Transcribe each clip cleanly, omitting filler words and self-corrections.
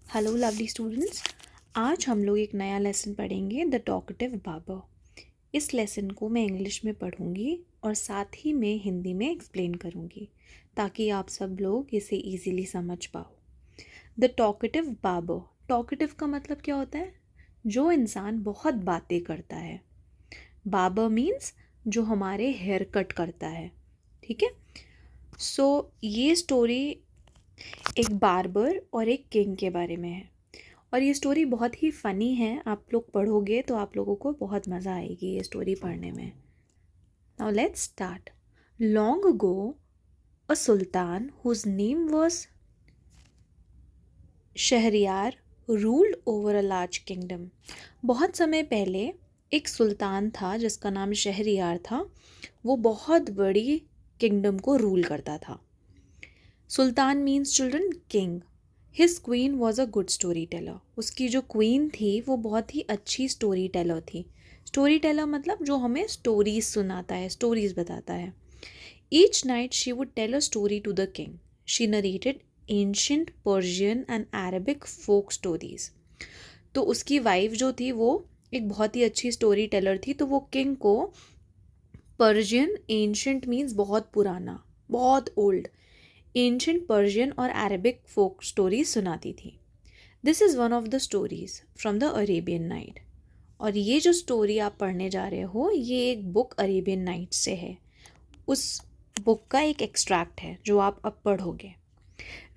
Hello lovely students. आज हम लोग एक नया लेसन पढ़ेंगे, द टॉकेटिव बाबर। इस लेसन को मैं इंग्लिश में पढ़ूंगी और साथ ही मैं हिंदी में एक्सप्लेन करूंगी ताकि आप सब लोग इसे इजीली समझ पाओ। द टॉकेटिव बाबर, टॉकेटिव का मतलब क्या होता है? जो इंसान बहुत बातें करता है। बाबर मीन्स जो हमारे हेयर कट करता है, ठीक है। ये स्टोरी एक बार्बर और एक किंग के बारे में है और ये स्टोरी बहुत ही फ़नी है। आप लोग पढ़ोगे तो आप लोगों को बहुत मज़ा आएगी ये स्टोरी पढ़ने में। Now let's start. Long ago a sultan whose name was Shahryar ruled over a large kingdom. बहुत समय पहले एक सुल्तान था जिसका नाम शहरयार था। वो बहुत बड़ी किंगडम को रूल करता था। Sultan means children king. His queen was a good story teller. उसकी जो क्वीन थी वो बहुत ही अच्छी स्टोरी टेलर थी। स्टोरी टेलर मतलब जो हमें स्टोरीज सुनाता है, स्टोरीज बताता है। Each night she would tell a story to the king. She narrated ancient Persian and Arabic folk stories. तो उसकी वाइफ जो थी वो एक बहुत ही अच्छी स्टोरी टेलर थी। तो वो किंग को पर्शियन, एंशियंट मीन्स बहुत पुराना, बहुत ओल्ड, एंशियंट पर्शियन और अरेबिक फोक स्टोरीज सुनाती थी। This is one of the stories from the Arabian night. और ये जो स्टोरी आप पढ़ने जा रहे हो ये एक बुक अरेबियन नाइट से है। उस बुक का एक एक्सट्रैक्ट है जो आप अब पढ़ोगे।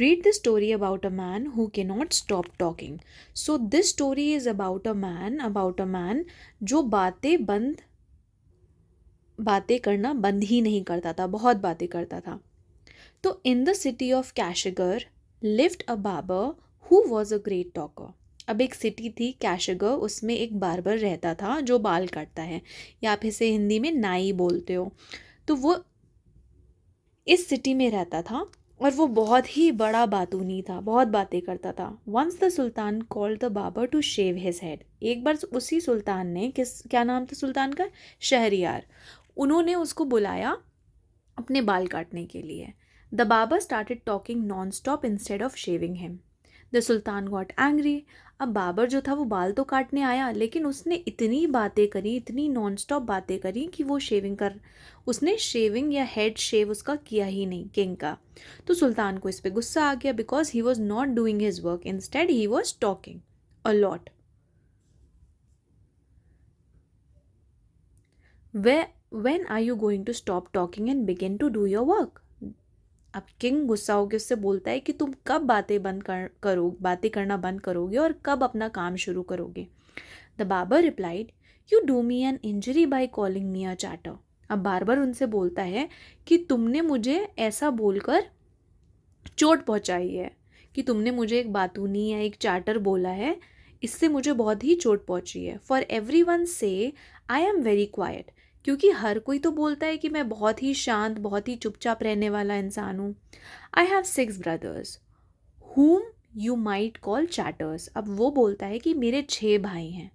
Read the story about a man who could not stop talking. So this story is about a man जो बातें करना बंद ही नहीं करता था, बहुत बातें करता था। तो in the city of Kashgar lived a barber who was a great talker. अब एक सिटी थी कैशगर, उसमें एक बार्बर रहता था जो बाल काटता है, या आप इसे हिंदी में नाई बोलते हो। तो वो इस सिटी में रहता था और वो बहुत ही बड़ा बातूनी था, बहुत बातें करता था। Once the sultan called the barber to shave his head. एक बार उसी सुल्तान ने, क्या नाम था सुल्तान का? शहरयार। उन्होंने उसको बुलाया अपने बाल काटने के लिए। The barber started talking non stop instead of shaving him. The sultan got angry. अब बाबर जो था वो बाल तो काटने आया लेकिन उसने इतनी बातें करी, इतनी नॉन स्टॉप बातें करी कि वो उसने शेविंग या हेड शेव उसका किया ही नहीं, किंग का। तो सुल्तान को इस पर गुस्सा आ गया because he was not doing his work, instead he was talking a lot. When are you going to stop talking and begin to do your work? अब किंग गुस्सा होकर उससे बोलता है कि तुम कब बातें करना बंद करोगे और कब अपना काम शुरू करोगे। The barber replied, you do me an injury by calling me a chatter. अब बार्बर उनसे बोलता है कि तुमने मुझे ऐसा बोलकर चोट पहुंचाई है, कि तुमने मुझे एक बातूनी या एक चैटर बोला है, इससे मुझे बहुत ही चोट पहुंची है। फॉर एवरी वन से आई एम वेरी क्वाइट। क्योंकि हर कोई तो बोलता है कि मैं बहुत ही शांत, बहुत ही चुपचाप रहने वाला इंसान हूँ। I have 6 brothers whom you might call chatters. अब वो बोलता है कि मेरे 6 भाई हैं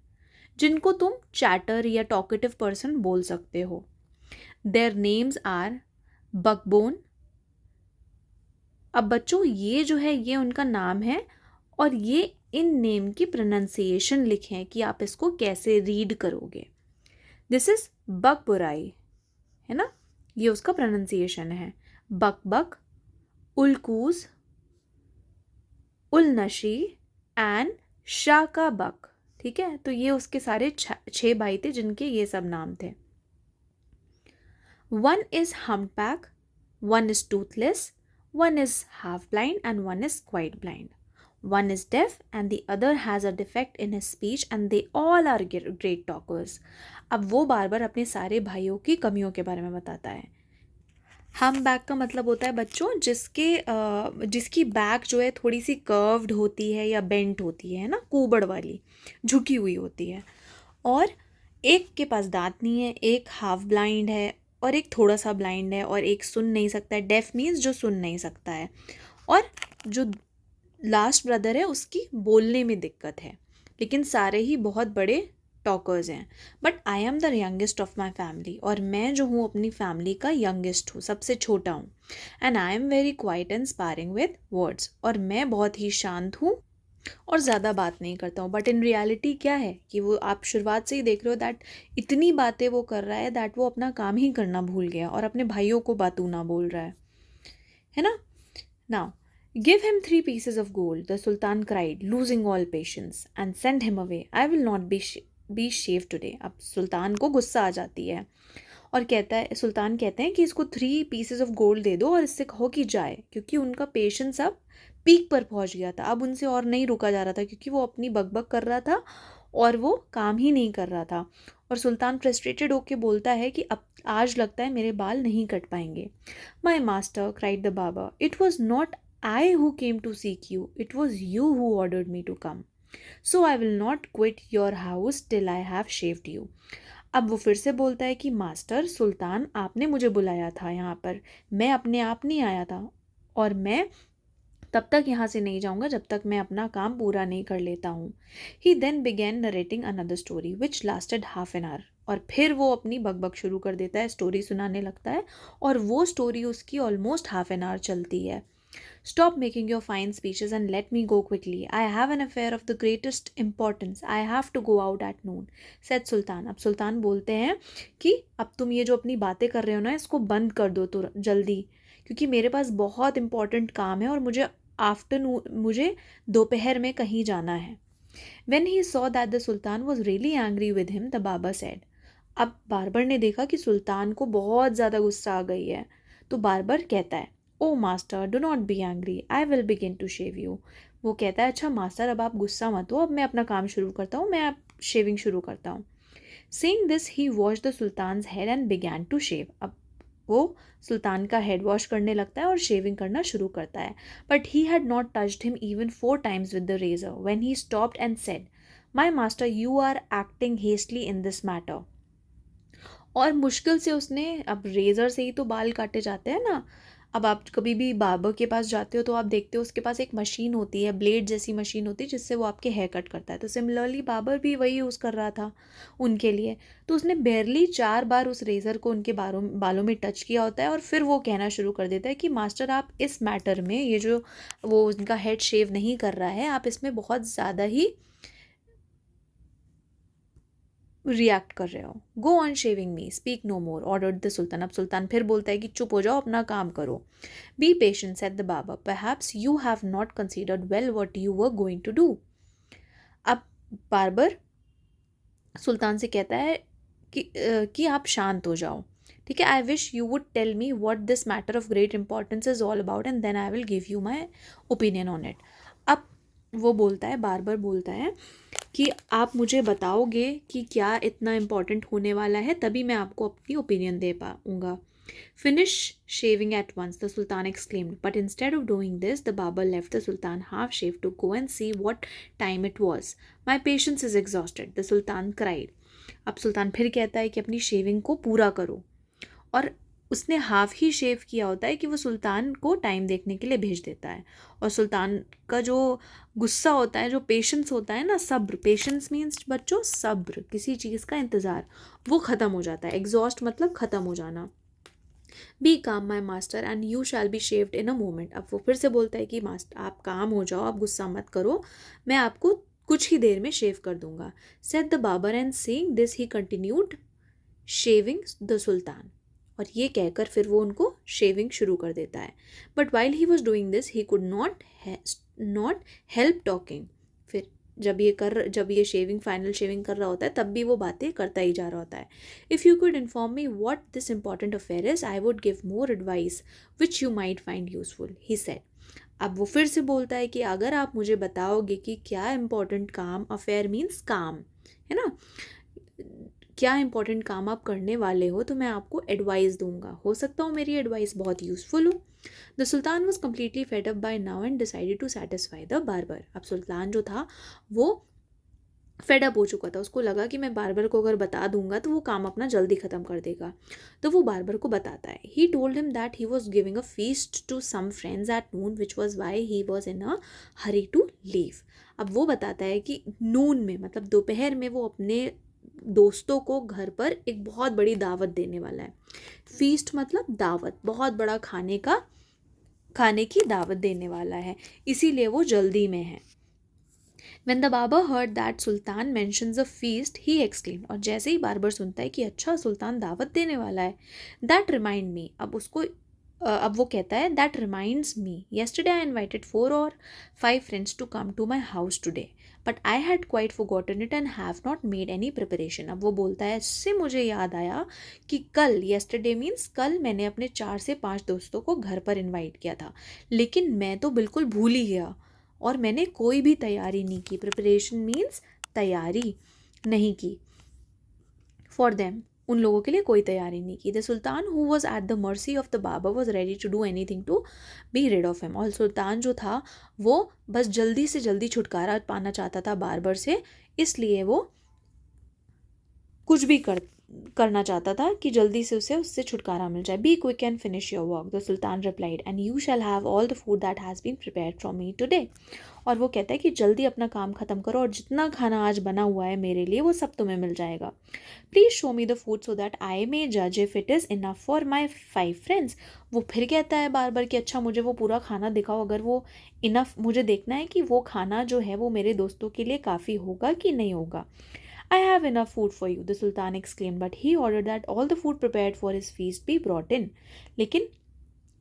जिनको तुम चैटर या टॉकेटिव पर्सन बोल सकते हो। Their names are backbone. अब बच्चों ये जो है ये उनका नाम है और ये इन नेम की प्रोनाउंसिएशन लिखें कि आप इसको कैसे रीड करोगे। दिस इज बक बुराई, है ना, ये उसका प्रोनाउंसिएशन है। बक बक, उलकूज, उल नशी एंड शाका बक। ठीक है, तो ये उसके सारे 6 भाई थे जिनके ये सब नाम थे। One is humpback, one is Toothless, one is half blind and one is quite blind. One is deaf and the other has a defect in his speech and they all are great talkers. अब वो बार बार अपने सारे भाइयों की कमियों के बारे में बताता है। हम बैक का मतलब होता है बच्चों जिसकी बैक जो है थोड़ी सी कर्व्ड होती है या बेंट होती है ना, कुबड़ वाली, झुकी हुई होती है। और एक के पास दांत नहीं है, एक हाफ ब्लाइंड है और एक थोड़ा सा ब्लाइंड है और एक सुन नहीं सकता है। डेफ मीन्स जो सुन नहीं सकता है। और जो लास्ट ब्रदर है उसकी बोलने में दिक्कत है। लेकिन सारे ही बहुत बड़े टॉकर्स हैं। But I am the youngest of my family. और मैं जो हूँ अपनी फैमिली का यंगेस्ट हूँ, सबसे छोटा हूँ। And I am very quiet and sparring with words. और मैं बहुत ही शांत हूँ और ज़्यादा बात नहीं करता हूँ। बट इन रियलिटी क्या है कि वो आप शुरुआत से ही देख रहे हो दैट इतनी बातें वो कर रहा है दैट वो अपना काम ही करना भूल गया और अपने भाइयों को बातूना बोल रहा है ना। Now give him 3 pieces of gold, the sultan cried, losing all patience, and send him away. I will not be shaved today. अब सुल्तान को गुस्सा आ जाती है और सुल्तान कहते हैं कि इसको 3 pieces of gold दे दो और इससे कहो कि जाए, क्योंकि उनका पेशेंस अब पीक पर पहुंच गया था। अब उनसे और नहीं रुका जा रहा था क्योंकि वो अपनी बकबक कर रहा था और वो काम ही नहीं कर रहा था। और सुल्तान फ्रस्ट्रेटेड होके बोलता है कि अब आज लगता है मेरे बाल नहीं कट पाएंगे। My master, cried the Baba, it was not I who came to seek you. It was you who ordered me to come. So I will not quit your house till I have shaved you. अब वो फिर से बोलता है कि master सुल्तान, आपने मुझे बुलाया था यहाँ पर, मैं अपने आप नहीं आया था और मैं तब तक यहाँ से नहीं जाऊँगा जब तक मैं अपना काम पूरा नहीं कर लेता हूँ। He then began narrating another story which lasted half an hour. और फिर वो अपनी बकबक शुरू कर देता है, स्टोरी सुनाने लगता है और वो स्टोरी उसकी ऑलमोस्ट हाफ एन आवर चलती है। Stop making your fine speeches and let me go quickly. I have an affair of the greatest importance. I have to go out at noon, said Sultan. अब सुल्तान बोलते हैं कि अब तुम ये जो अपनी बातें कर रहे हो ना इसको बंद कर दो तो जल्दी, क्योंकि मेरे पास बहुत इंपॉर्टेंट काम है और मुझे दोपहर में कहीं जाना है। When he saw that the Sultan was really angry with him, the Baba said. अब बारबर ने देखा कि सुल्तान को बहुत ज़्यादा गुस्सा आ गई है, तो बारबर कहता है, O master do not be angry, I will begin to shave you. वो कहता है अच्छा मास्टर अब आप गुस्सा मत हो, अब मैं अपना काम शुरू करता हूँ, मैं अब शेविंग शुरू करता हूँ। Saying this he wash the sultan's head and began to shave. अब वो सुल्तान का हेड वॉश करने लगता है और शेविंग करना शुरू करता है। But he had not touched him even 4 times with the razor when he stopped and said, my master you are acting hastily in this matter. और मुश्किल से उसने, अब रेज़र से ही तो बाल काटे जाते हैं ना। अब आप कभी भी बार्बर के पास जाते हो तो आप देखते हो उसके पास एक मशीन होती है, ब्लेड जैसी मशीन होती है जिससे वो आपके हेयर कट करता है। तो सिमिलरली बार्बर भी वही यूज़ कर रहा था उनके लिए। तो उसने बेरली 4 बार उस रेज़र को उनके बालों में टच किया होता है और फिर वो कहना शुरू कर देता है कि मास्टर आप इस मैटर में, ये जो वो उनका हेड शेव नहीं कर रहा है, आप इसमें बहुत ज़्यादा ही रिएक्ट कर रहे हो। Go on shaving me, speak no more, ordered the sultan. अब सुल्तान फिर बोलता है कि चुप हो जाओ, अपना काम करो। बी पेशेंट सेड द बाबा, perhaps you have not considered well what you were going to do. अब बार्बर सुल्तान से कहता है कि आप शांत हो जाओ, ठीक है। I wish you would tell me what this matter of great importance is all about and then I will give you my opinion on it. अब वो बोलता है, बार्बर बोलता है कि आप मुझे बताओगे कि क्या इतना इम्पॉर्टेंट होने वाला है, तभी मैं आपको अपनी ओपिनियन दे पाऊँगा। Finish shaving at once, the sultan exclaimed, but instead of doing this the barber left the sultan half shave to go and see what time it was. My patience is exhausted, the sultan cried. अब सुल्तान फिर कहता है कि अपनी shaving को पूरा करो, और उसने हाफ ही शेव किया होता है कि वो सुल्तान को टाइम देखने के लिए भेज देता है। और सुल्तान का जो गुस्सा होता है, जो पेशेंस होता है ना, सब्र, पेशेंस मीन्स बच्चों सब्र, किसी चीज़ का इंतज़ार, वो ख़त्म हो जाता है। एग्जॉस्ट मतलब ख़त्म हो जाना। बी काम my master and you shall be shaved in a moment. अब वो फिर से बोलता है कि मास्टर आप काम हो जाओ, आप गुस्सा मत करो, मैं आपको कुछ ही देर में शेव कर दूंगा। Said the barber and saying this he continued shaving the sultan. और ये कहकर फिर वो उनको शेविंग शुरू कर देता है। But while he was doing this he could not help talking. फिर जब ये शेविंग, फाइनल शेविंग कर रहा होता है, तब भी वो बातें करता ही जा रहा होता है। If you could inform me what this important affair is, I would give more advice which you might find useful, he said. अब वो फिर से बोलता है कि अगर आप मुझे बताओगे कि क्या इंपॉर्टेंट काम, अफेयर मीन्स काम, है ना, क्या इंपॉर्टेंट काम आप करने वाले हो, तो मैं आपको एडवाइस दूंगा, हो सकता हूँ मेरी एडवाइस बहुत यूज़फुल हो। The sultan was completely fed up by now and decided to satisfy the barber. अब सुल्तान जो था वो फेड अप हो चुका था, उसको लगा कि मैं बार्बर को अगर बता दूंगा तो वो काम अपना जल्दी ख़त्म कर देगा। तो वो बार्बर को बताता है। He told him that he was giving a feast to some friends at noon which was why he was in a hurry to leave. अब वो बताता है कि नून में मतलब दोपहर में वो अपने दोस्तों को घर पर एक बहुत बड़ी दावत देने वाला है। फीस्ट मतलब दावत, बहुत बड़ा खाने की दावत देने वाला है, इसीलिए वो जल्दी में है। When the barber heard that Sultan mentions a feast, he exclaimed, और जैसे ही बार्बर सुनता है कि अच्छा सुल्तान दावत देने वाला है, that remind me, अब वो कहता है that reminds me, yesterday I invited 4 or 5 friends to come to my house today, but I had quite forgotten it and have not made any preparation. अब वो बोलता है इससे मुझे याद आया कि कल, yesterday means कल मैंने अपने 4 से 5 दोस्तों को घर पर इनवाइट किया था, लेकिन मैं तो बिल्कुल भूल ही गया और मैंने कोई भी तैयारी नहीं की. प्रिपरेशन मीन्स तैयारी नहीं की. फॉर देम, उन लोगों के लिए कोई तैयारी नहीं की. The sultan who was at the mercy of the बाबा was ready to do anything to be rid of him. और सुल्तान जो था वो बस जल्दी से जल्दी छुटकारा पाना चाहता था बार्बर से, इसलिए वो कुछ भी करना चाहता था कि जल्दी से उसे उससे छुटकारा मिल जाए. Be quick and finish your work, the sultan replied, and you shall have all the food that has been prepared from me today. और वो कहता है कि जल्दी अपना काम ख़त्म करो और जितना खाना आज बना हुआ है मेरे लिए वो सब तुम्हें मिल जाएगा. Please show me the food so that I may जज if it is enough for my 5 friends. वो फिर कहता है बार बार कि अच्छा मुझे वो पूरा खाना दिखाओ, अगर वो इनफ, मुझे देखना है कि वो खाना जो है वो मेरे दोस्तों के लिए काफ़ी होगा कि नहीं होगा. I have enough food for you, the Sultan exclaimed, but he ordered that all the food prepared for his feast be brought in. लेकिन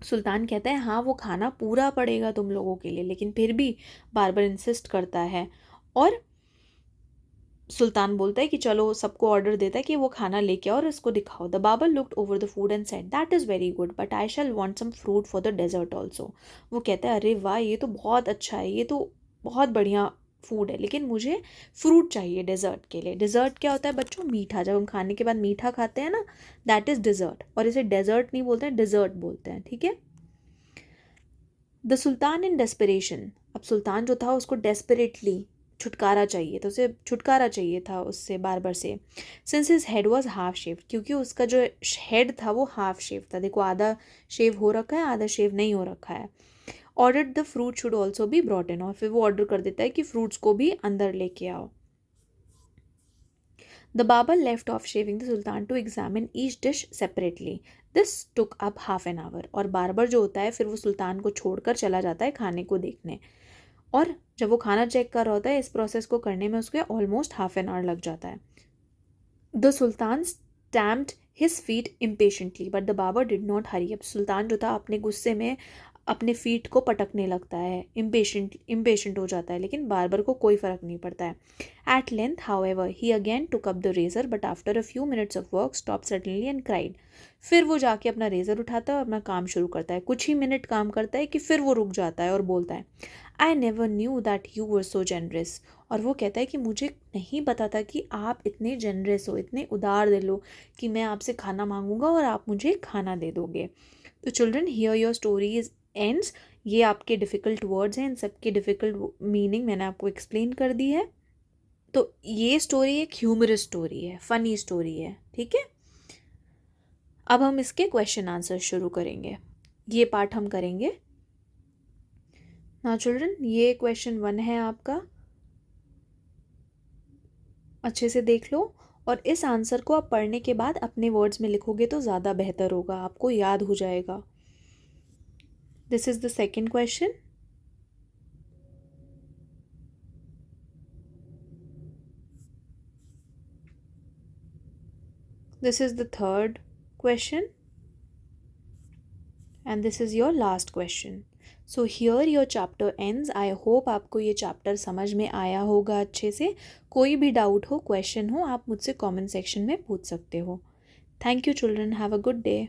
सुल्तान कहता है हाँ वो खाना पूरा पड़ेगा तुम लोगों के लिए, लेकिन फिर भी बार बार इंसिस्ट करता है. और सुल्तान बोलता है कि चलो, सबको ऑर्डर देता है कि वो खाना लेके आओ और इसको दिखाओ. The barber looked over the food and said that is very good but I shall want some fruit for the dessert also. वो कहता है अरे वाह ये तो बहुत अच्छा है, ये तो बहुत बढ़िया फूड है, लेकिन मुझे फ्रूट चाहिए डेजर्ट के लिए. डेजर्ट क्या होता है बच्चों? मीठा. जब हम खाने के बाद मीठा खाते हैं ना, दैट इज़ डेजर्ट. और इसे डेजर्ट नहीं बोलते हैं, डेजर्ट बोलते हैं. ठीक है. द सुल्तान इन डेस्परेशन, अब सुल्तान जो था उसको डेस्परेटली छुटकारा चाहिए, तो उसे छुटकारा चाहिए था उससे बार्बर से. Since his head was half shaved, क्योंकि उसका जो हेड था वो हाफ शेव था. देखो आधा शेव हो रखा है, आधा शेव नहीं हो रखा है. Order the fruit should also be brought in, और फिर वो ऑर्डर कर देता है कि फ्रूट्स को भी अंदर लेके आओ. The barber left off shaving the sultan to examine each dish separately. This took up half an hour, और बार्बर जो होता है फिर वो सुल्तान को छोड़कर चला जाता है खाने को देखने. और जब वो खाना चेक कर रहा होता है, इस प्रोसेस को करने में उसके ऑलमोस्ट हाफ एन आवर लग जाता है. The sultan stamped his feet impatiently but the barber did not hurry. अब सुल्तान जो था अपने गुस्से में अपने फीट को पटकने लगता है, इम्पेशेंट हो जाता है, लेकिन बार्बर को कोई फ़र्क नहीं पड़ता है. At length however he again took up the razor but after a few minutes of work stop suddenly and cried. फिर वो जाके अपना रेजर उठाता है और अपना काम शुरू करता है. कुछ ही मिनट काम करता है कि फिर वो रुक जाता है और बोलता है I never knew that you were so generous. और वो कहता है कि मुझे नहीं पता था कि आप इतने जेनरस हो, इतने उदार दिल हो कि मैं आपसे खाना मांगूंगा और आप मुझे खाना दे दोगे. तो children, here your story is ends. ये आपके डिफ़िकल्ट वर्ड्स हैं, इन सब की डिफ़िकल्ट मीनिंग मैंने आपको एक्सप्लेन कर दी है. तो ये स्टोरी एक ह्यूमरस स्टोरी है, फ़नी स्टोरी है. ठीक है. अब हम इसके क्वेश्चन आंसर शुरू करेंगे. ये पार्ट हम करेंगे ना चिल्ड्रन. ये क्वेश्चन 1 है आपका, अच्छे से देख लो. और इस आंसर को आप पढ़ने के बाद अपने वर्ड्स में लिखोगे तो ज़्यादा बेहतर होगा, आपको याद हो जाएगा. This is the second question. This is the third question. And this is your last question. So here your chapter ends. I hope आपको ये chapter समझ में आया होगा अच्छे से. कोई भी डाउट हो, क्वेश्चन हो, आप मुझसे कमेंट सेक्शन में पूछ सकते हो. Thank you children. Have a good day.